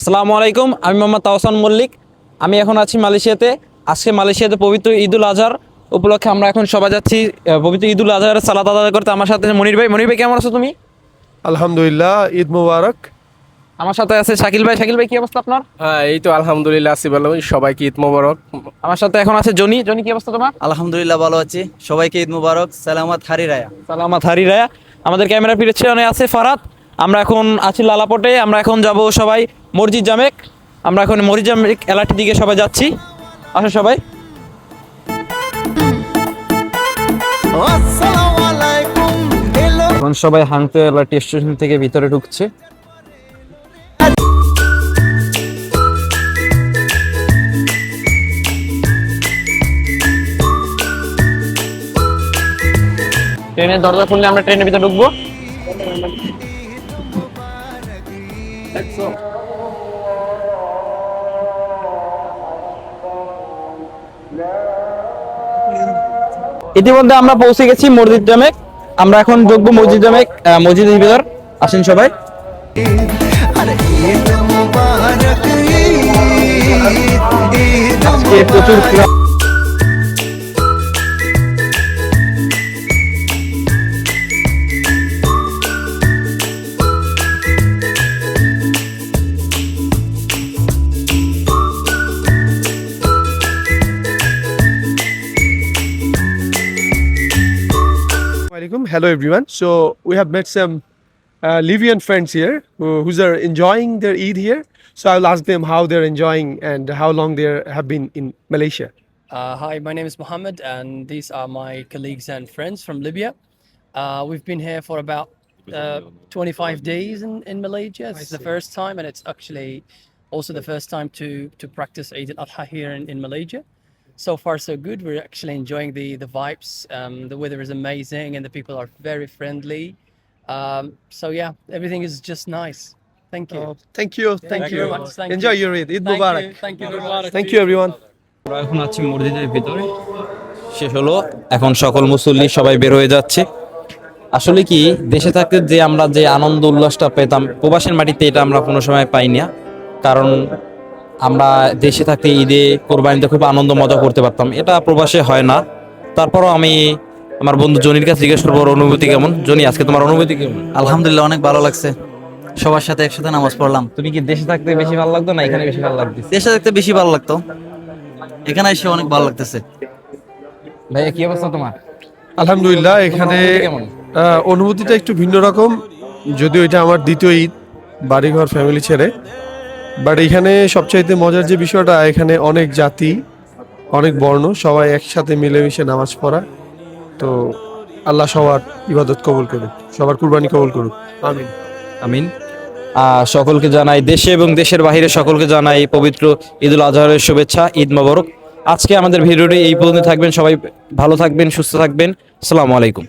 আসসালামু আলাইকুম, আমি মোহাম্মদ তাওসান মল্লিক। আমি এখন আছি মালয়েশিয়াতে। আজকে মালয়েশিয়াতে পবিত্র ঈদুল আজহার উপলক্ষে আমরা এখন সবাই যাচ্ছি পবিত্র ঈদুল আজহার সালাত আদায় করতে। আমার সাথে মনির ভাই। মনির ভাই, কেমন আছো তুমি? আলহামদুলিল্লাহ, ঈদ মুবারক। আমার সাথে আছে শাকিল ভাই। শাকিল ভাই, কি অবস্থা আপনার? হ্যাঁ, এই তো আলহামদুলিল্লাহ আছি ভালো। সবাইকে ঈদ মোবারক। আমার সাথে এখন আছে জনি। জনি, কি অবস্থা তোমার? আলহামদুলিল্লাহ ভালো আছি। সবাইকে ঈদ মুবারক, সালামাত হারি রায়া। সালামাত হারি রায়া। আমাদের ক্যামেরা পিছনে আছে ফারাত। আমরা এখন আছি লালাপটে। আমরা এখন যাব সবাই মসজিদ জামেক। আমরা এখন মসজিদ জামেক এলাটির দিকে সবাই যাচ্ছি। আসো সবাই। এখন সবাই হাংতে এলাটি স্টেশন থেকে ভিতরে ঢুকছে। ট্রেনের দরজা খুললে আমরা ট্রেনের ভিতরে ঢুকবো। ইতিমধ্যে আমরা পৌঁছে গেছি মসজিদ জামেক। আমরা এখন ঢুকবো মসজিদ জামেক, মসজিদের ভিতর। আসেন সবাই। আজকে প্রচুর Hello everyone. So we have met some Libyan friends here who are enjoying their Eid here. So I'll ask them how they're enjoying and how long they have been in Malaysia. Hi, my name is Mohammed, and these are my colleagues and friends from Libya. We've been here for about 25 days in Malaysia. It's the first time, and it's actually also the first time to practice Eid al-Adha here in Malaysia. So far, so good. We're actually enjoying the vibes. The weather is amazing, and the people are very friendly. So yeah, everything is just nice. Thank you. Thank you. Thank you very much. Thank Enjoy you. your Eid. Eid Thank Mubarak. you. Thank you very much. Thank you everyone. আমরা এখন আছি মসজিদের ভিতরে। শেষ হলো, এখন সকল মুসল্লি সবাই বের হয়ে যাচ্ছে। আসলে কি, দেশে থাকতে যে আমরা যে আনন্দ উল্লাসটা পেতাম, প্রবাসের মাটিতে এটা আমরা কোনো সময় পাই না। কারণ আমরা দেশে থাকতে ঈদে কোরবানিতে খুব আনন্দ মজা করতে পারতাম, এটা প্রবাসে হয় না। তারপরও আমি আমার বন্ধু জনির কাছে জিজ্ঞেস করবো, ওর অনুভূতি কেমন। জনি, আজকে তোমার অনুভূতি কেমন? আলহামদুলিল্লাহ অনেক ভালো লাগছে। সবার সাথে একসাথে নামাজ পড়লাম। তুমি কি দেশে থাকতে বেশি ভালো লাগতো না এখানে বেশি ভালো লাগছে? দেশে থাকতে বেশি ভালো লাগতো, এখানে এসে অনেক ভালো লাগতেছে। ভাইয়া, কি অবস্থা তোমার? আলহামদুলিল্লাহ, এখানে কেমন? অনুভূতিটা একটু ভিন্ন রকম। যদিও এটা আমার দ্বিতীয় ঈদ বাড়িঘর ফ্যামিলি ছেড়ে, বাট এখানে সবচাইতে মজার যে বিষয়টা, এখানে অনেক জাতি, অনেক বর্ণ, সবাই একসাথে মিলেমিশে নামাজ পড়া। তো আল্লাহ সবার ইবাদত কবুল করুক, সবার কুরবানি কবুল করুক, আমিন আমিন। সকলকে জানাই, দেশে এবং দেশের বাইরে সকলকে জানাই পবিত্র ঈদুল আজহারের শুভেচ্ছা। ঈদ মোবারক। আজকে আমাদের ভিডিওটি এই পর্যন্ত থাকবেন। সবাই ভালো থাকবেন, সুস্থ থাকবেন। আসসালামু আলাইকুম।